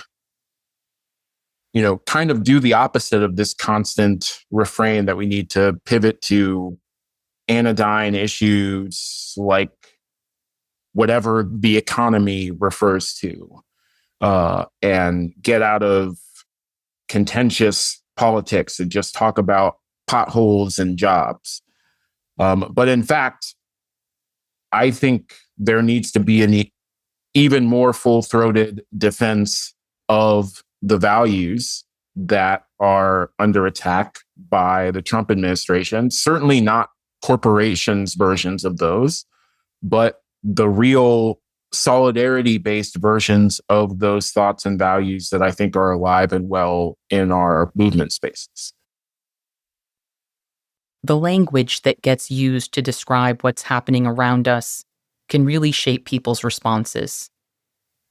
kind of do the opposite of this constant refrain that we need to pivot to anodyne issues like whatever the economy refers to, and get out of contentious politics and just talk about potholes and jobs. But in fact, I think there needs to be an even more full-throated defense of the values that are under attack by the Trump administration. Certainly not corporations' versions of those, but the real solidarity-based versions of those thoughts and values that I think are alive and well in our movement spaces. The language that gets used to describe what's happening around us can really shape people's responses.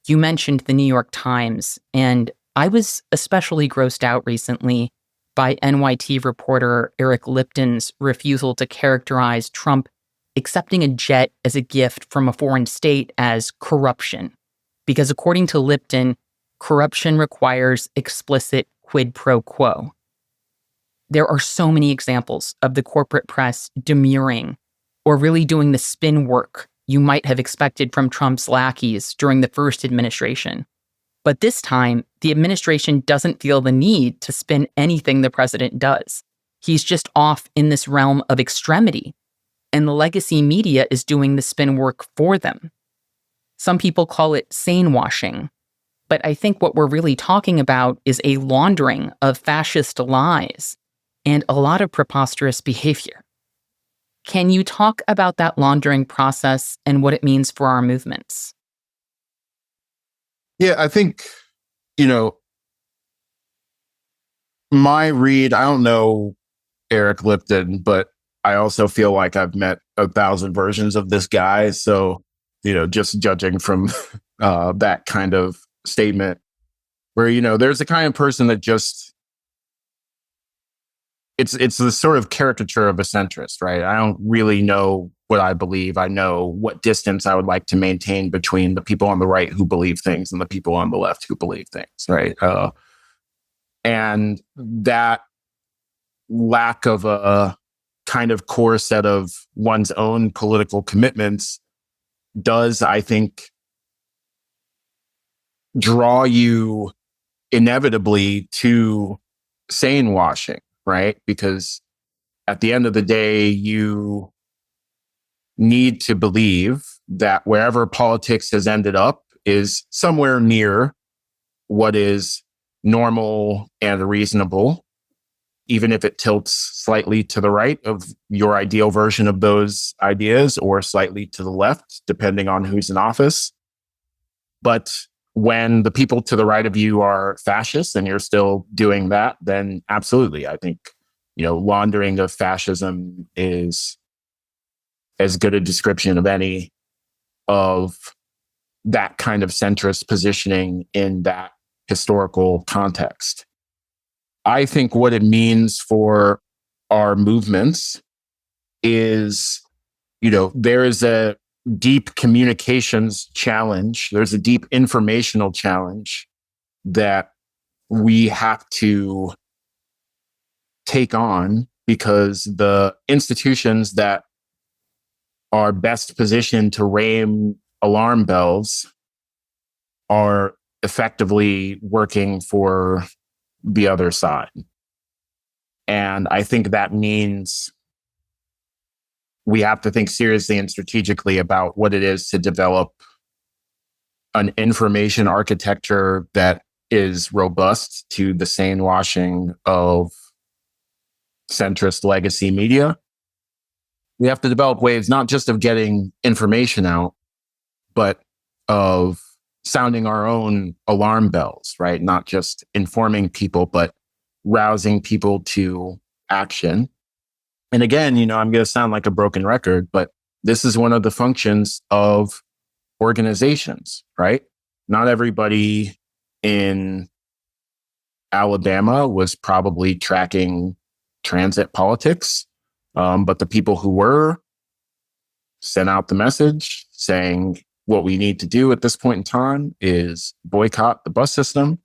You mentioned the New York Times, and I was especially grossed out recently by NYT reporter Eric Lipton's refusal to characterize Trump accepting a jet as a gift from a foreign state as corruption. Because according to Lipton, corruption requires explicit quid pro quo. There are so many examples of the corporate press demurring or really doing the spin work you might have expected from Trump's lackeys during the first administration. But this time, the administration doesn't feel the need to spin anything the president does. He's just off in this realm of extremity, and the legacy media is doing the spin work for them. Some people call it sane washing, but I think what we're really talking about is a laundering of fascist lies and a lot of preposterous behavior. Can you talk about that laundering process and what it means for our movements? Yeah, I think, my read, I don't know Eric Lipton, but I also feel like I've met 1,000 versions of this guy. So, just judging from that kind of statement where, there's the kind of person that just, it's the sort of caricature of a centrist, right? I don't really know what I believe. I know what distance I would like to maintain between the people on the right who believe things and the people on the left who believe things, right? And that lack of a kind of core set of one's own political commitments does, I think, draw you inevitably to sane washing, right? Because at the end of the day, you need to believe that wherever politics has ended up is somewhere near what is normal and reasonable, even if it tilts slightly to the right of your ideal version of those ideas or slightly to the left, depending on who's in office. But when the people to the right of you are fascists and you're still doing that, then absolutely, I think, laundering of fascism is as good a description of any of that kind of centrist positioning in that historical context. I think what it means for our movements is, there is a deep communications challenge. There's a deep informational challenge that we have to take on, because the institutions that are best positioned to ring alarm bells are effectively working for the other side. And I think that means we have to think seriously and strategically about what it is to develop an information architecture that is robust to the sane washing of centrist legacy media. We have to develop ways not just of getting information out, but of sounding our own alarm bells, right? Not just informing people, but rousing people to action. And again, I'm going to sound like a broken record, but this is one of the functions of organizations, right? Not everybody in Alabama was probably tracking transit politics, but the people who were sent out the message saying what we need to do at this point in time is boycott the bus system.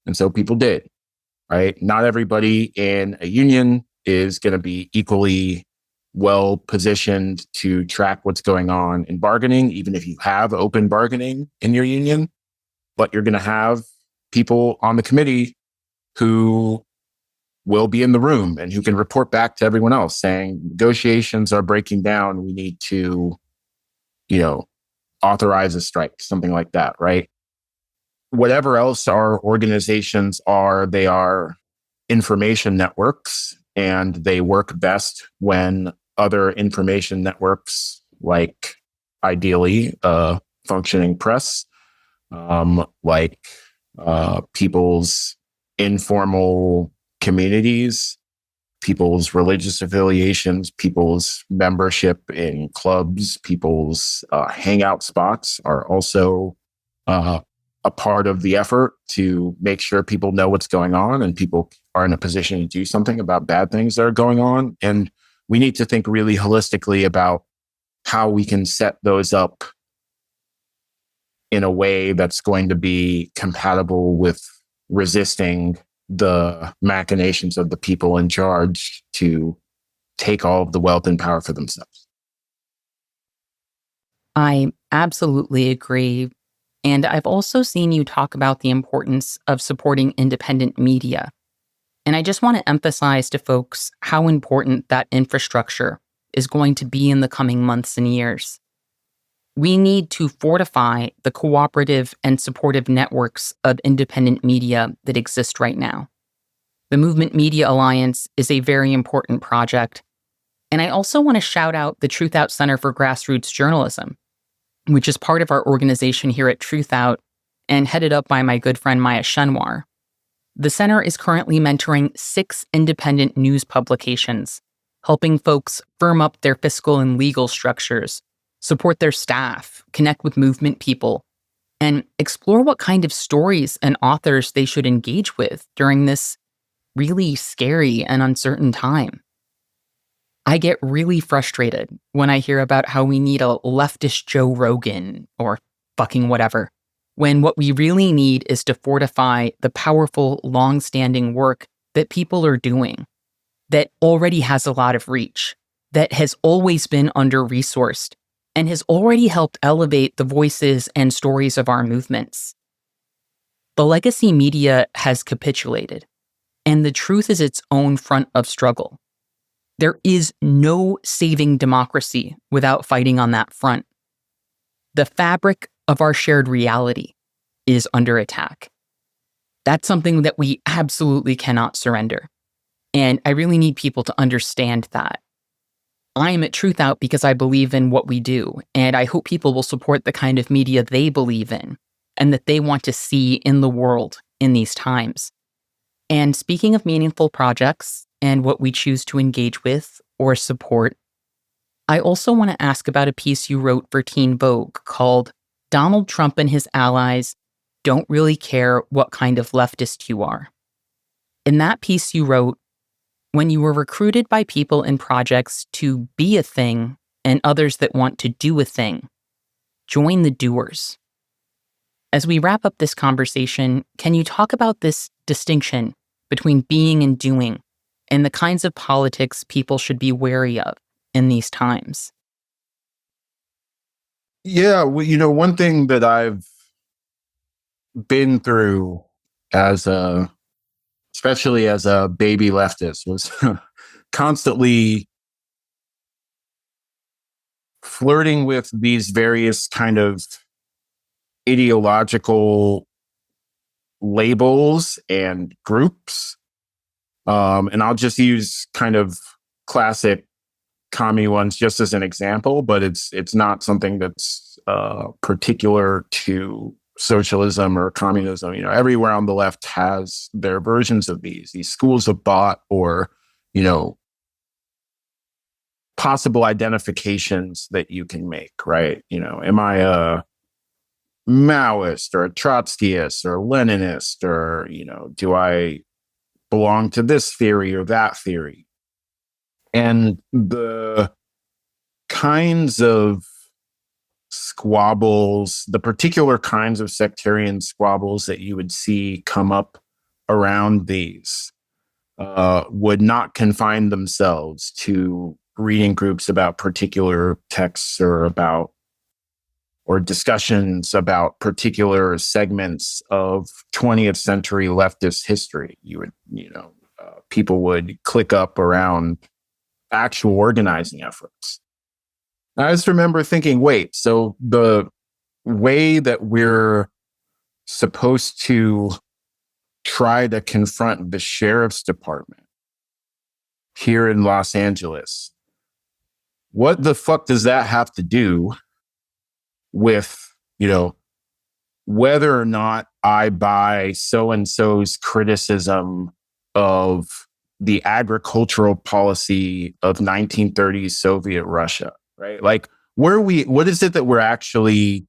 And so people did, right? Not everybody in a union is going to be equally well positioned to track what's going on in bargaining, even if you have open bargaining in your union. But you're going to have people on the committee who will be in the room and who can report back to everyone else saying negotiations are breaking down. We need to, authorize a strike, something like that, right? Whatever else our organizations are, they are information networks, and they work best when other information networks, like ideally a functioning press, like people's informal communities, people's religious affiliations, people's membership in clubs, people's hangout spots are also a part of the effort to make sure people know what's going on and people are in a position to do something about bad things that are going on. And we need to think really holistically about how we can set those up in a way that's going to be compatible with resisting the machinations of the people in charge to take all of the wealth and power for themselves. I absolutely agree. And I've also seen you talk about the importance of supporting independent media. And I just want to emphasize to folks how important that infrastructure is going to be in the coming months and years. We need to fortify the cooperative and supportive networks of independent media that exist right now. The Movement Media Alliance is a very important project. And I also want to shout out the Truthout Center for Grassroots Journalism, which is part of our organization here at Truthout and headed up by my good friend Maya Shenwar. The center is currently mentoring 6 independent news publications, helping folks firm up their fiscal and legal structures, support their staff, connect with movement people, and explore what kind of stories and authors they should engage with during this really scary and uncertain time. I get really frustrated when I hear about how we need a leftist Joe Rogan or fucking whatever, when what we really need is to fortify the powerful, long-standing work that people are doing, that already has a lot of reach, that has always been under-resourced, and has already helped elevate the voices and stories of our movements. The legacy media has capitulated, and the truth is its own front of struggle. There is no saving democracy without fighting on that front. The fabric of our shared reality is under attack. That's something that we absolutely cannot surrender. And I really need people to understand that. I am at Truthout because I believe in what we do, and I hope people will support the kind of media they believe in and that they want to see in the world in these times. And speaking of meaningful projects and what we choose to engage with or support, I also want to ask about a piece you wrote for Teen Vogue called "Donald Trump and His Allies Don't Really Care What Kind of Leftist You Are." In that piece you wrote, when you were recruited by people in projects to be a thing and others that want to do a thing, join the doers. As we wrap up this conversation, can you talk about this distinction between being and doing and the kinds of politics people should be wary of in these times? Yeah, well, one thing that I've been through especially as a baby leftist, was constantly flirting with these various kind of ideological labels and groups. And I'll just use kind of classic commie ones just as an example, but it's not something that's particular to socialism or communism. Everywhere on the left has their versions of these schools of thought, or possible identifications that you can make, right? Am I a Maoist or a Trotskyist or Leninist, or do I belong to this theory or that theory? And the kinds of squabbles, the particular kinds of sectarian squabbles that you would see come up around these would not confine themselves to reading groups about particular texts or discussions about particular segments of 20th century leftist history. People would click up around actual organizing efforts. I just remember thinking, wait, so the way that we're supposed to try to confront the sheriff's department here in Los Angeles, what the fuck does that have to do with, whether or not I buy so-and-so's criticism of the agricultural policy of 1930s Soviet Russia, right? Like, what is it that we're actually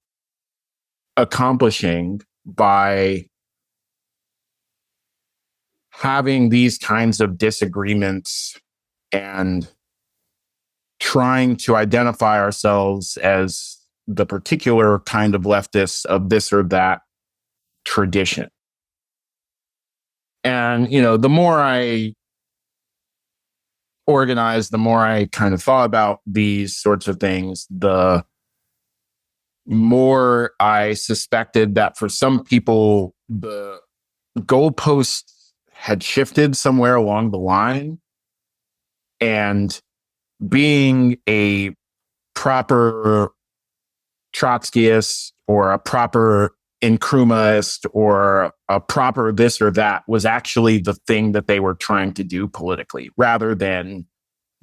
accomplishing by having these kinds of disagreements and trying to identify ourselves as the particular kind of leftists of this or that tradition? And, the more I organized, the more I kind of thought about these sorts of things, the more I suspected that for some people, the goalposts had shifted somewhere along the line, and being a proper Trotskyist or a proper Nkrumahist or a proper this or that was actually the thing that they were trying to do politically, rather than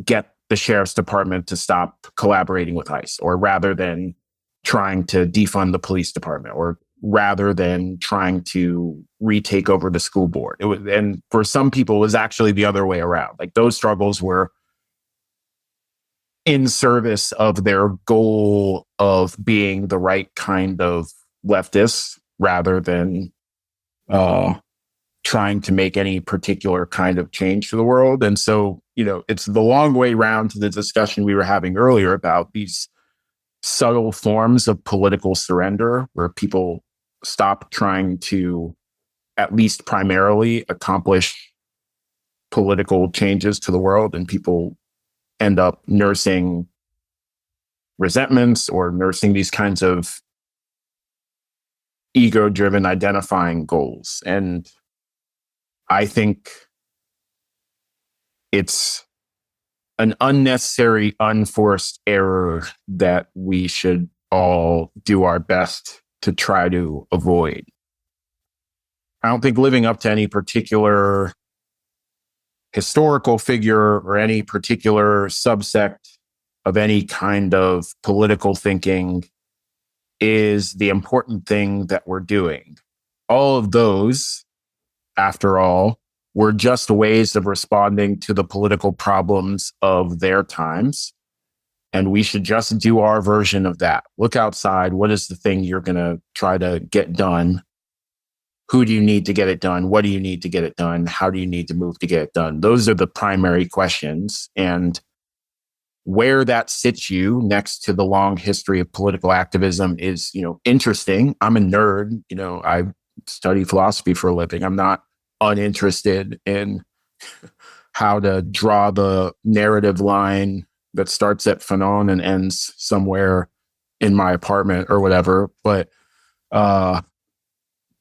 get the sheriff's department to stop collaborating with ICE, or rather than trying to defund the police department, or rather than trying to retake over the school board. And for some people, it was actually the other way around. Like, those struggles were in service of their goal of being the right kind of leftists, rather than trying to make any particular kind of change to the world. And so, it's the long way round to the discussion we were having earlier about these subtle forms of political surrender, where people stop trying to, at least primarily, accomplish political changes to the world, and people end up nursing resentments or nursing these kinds of ego-driven identifying goals. And I think it's an unnecessary, unforced error that we should all do our best to try to avoid. I don't think living up to any particular historical figure or any particular subsect of any kind of political thinking is the important thing that we're doing. All of those, after all, were just ways of responding to the political problems of their times. And we should just do our version of that. Look outside. What is the thing you're going to try to get done? Who do you need to get it done? What do you need to get it done? How do you need to move to get it done? Those are the primary questions. And where that sits you next to the long history of political activism is, interesting. I'm a nerd. I study philosophy for a living. I'm not uninterested in how to draw the narrative line that starts at Fanon and ends somewhere in my apartment or whatever. But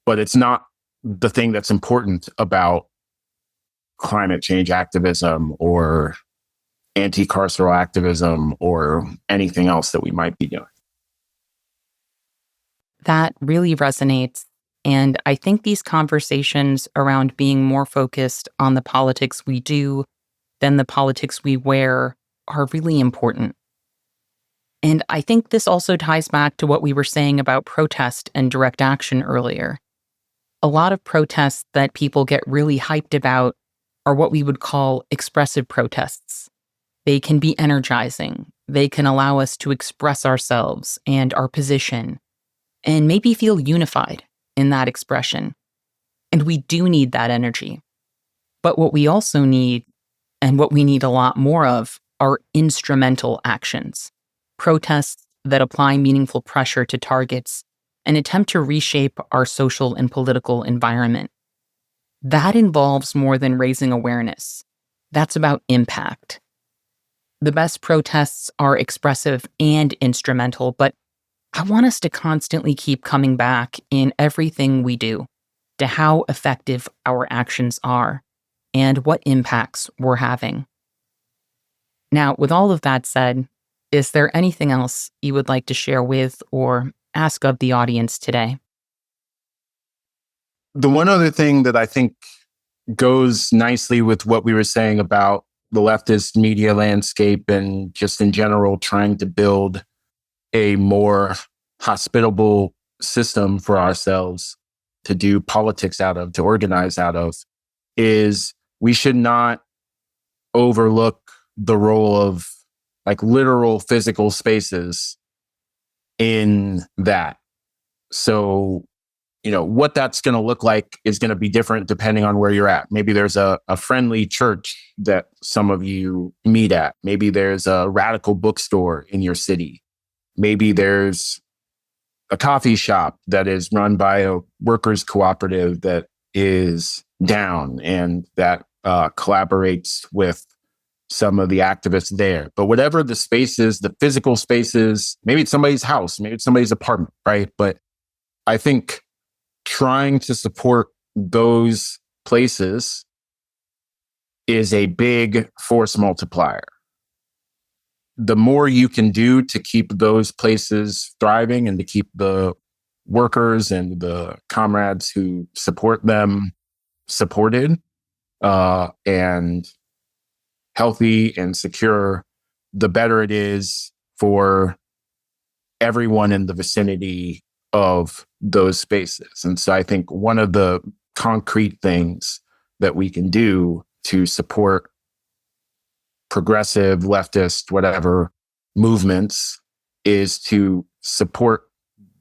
it's not the thing that's important about climate change activism or anti-carceral activism or anything else that we might be doing. That really resonates. And I think these conversations around being more focused on the politics we do than the politics we wear are really important. And I think this also ties back to what we were saying about protest and direct action earlier. A lot of protests that people get really hyped about are what we would call expressive protests. They can be energizing. They can allow us to express ourselves and our position, and maybe feel unified in that expression. And we do need that energy. But what we also need, and what we need a lot more of, are instrumental actions. Protests that apply meaningful pressure to targets and attempt to reshape our social and political environment. That involves more than raising awareness. That's about impact. The best protests are expressive and instrumental, but I want us to constantly keep coming back in everything we do to how effective our actions are and what impacts we're having. Now, with all of that said, is there anything else you would like to share with or ask of the audience today? The one other thing that I think goes nicely with what we were saying about the leftist media landscape and just in general trying to build a more hospitable system for ourselves to do politics out of, to organize out of, is we should not overlook the role of literal physical spaces in that. So, what that's going to look like is going to be different depending on where you're at. Maybe there's a friendly church that some of you meet at. Maybe there's a radical bookstore in your city. Maybe there's a coffee shop that is run by a workers' cooperative that is down and that collaborates with some of the activists there. But whatever the spaces, the physical spaces, maybe it's somebody's house, maybe it's somebody's apartment, right? But I think trying to support those places is a big force multiplier. The more you can do to keep those places thriving and to keep the workers and the comrades who support them supported and healthy and secure, the better it is for everyone in the vicinity of those spaces. And so I think one of the concrete things that we can do to support progressive, leftist, whatever movements is to support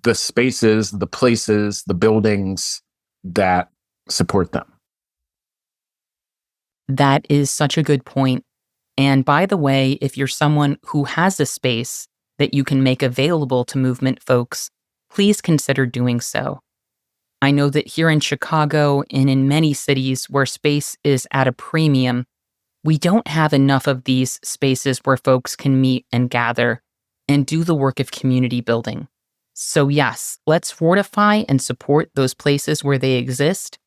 the spaces, the places, the buildings that support them. That is such a good point. And by the way, if you're someone who has a space that you can make available to movement folks, please consider doing so. I know that here in Chicago and in many cities where space is at a premium, we don't have enough of these spaces where folks can meet and gather and do the work of community building. So yes, let's fortify and support those places where they exist,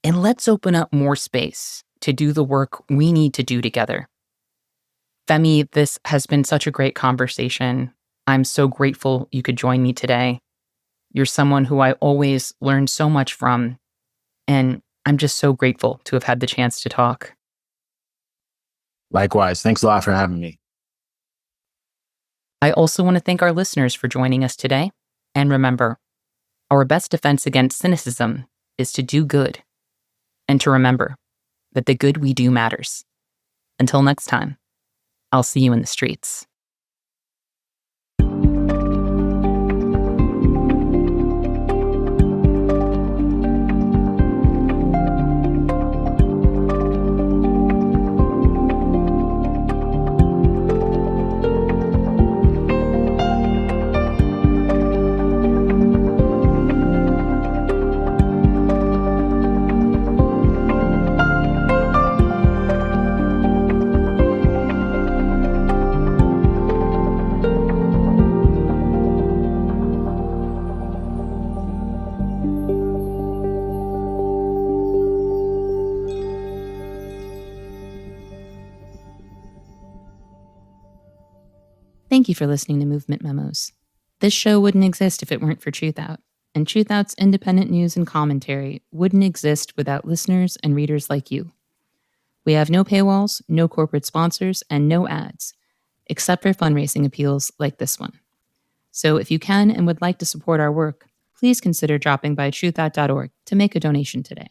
and let's open up more space to do the work we need to do together. Femi, this has been such a great conversation. I'm so grateful you could join me today. You're someone who I always learn so much from, and I'm just so grateful to have had the chance to talk. Likewise. Thanks a lot for having me. I also want to thank our listeners for joining us today. And remember, our best defense against cynicism is to do good, and to remember that the good we do matters. Until next time, I'll see you in the streets. Thank you for listening to Movement Memos. This show wouldn't exist if it weren't for Truthout, and Truthout's independent news and commentary wouldn't exist without listeners and readers like you. We have no paywalls, no corporate sponsors, and no ads, except for fundraising appeals like this one. So if you can and would like to support our work, please consider dropping by truthout.org to make a donation today.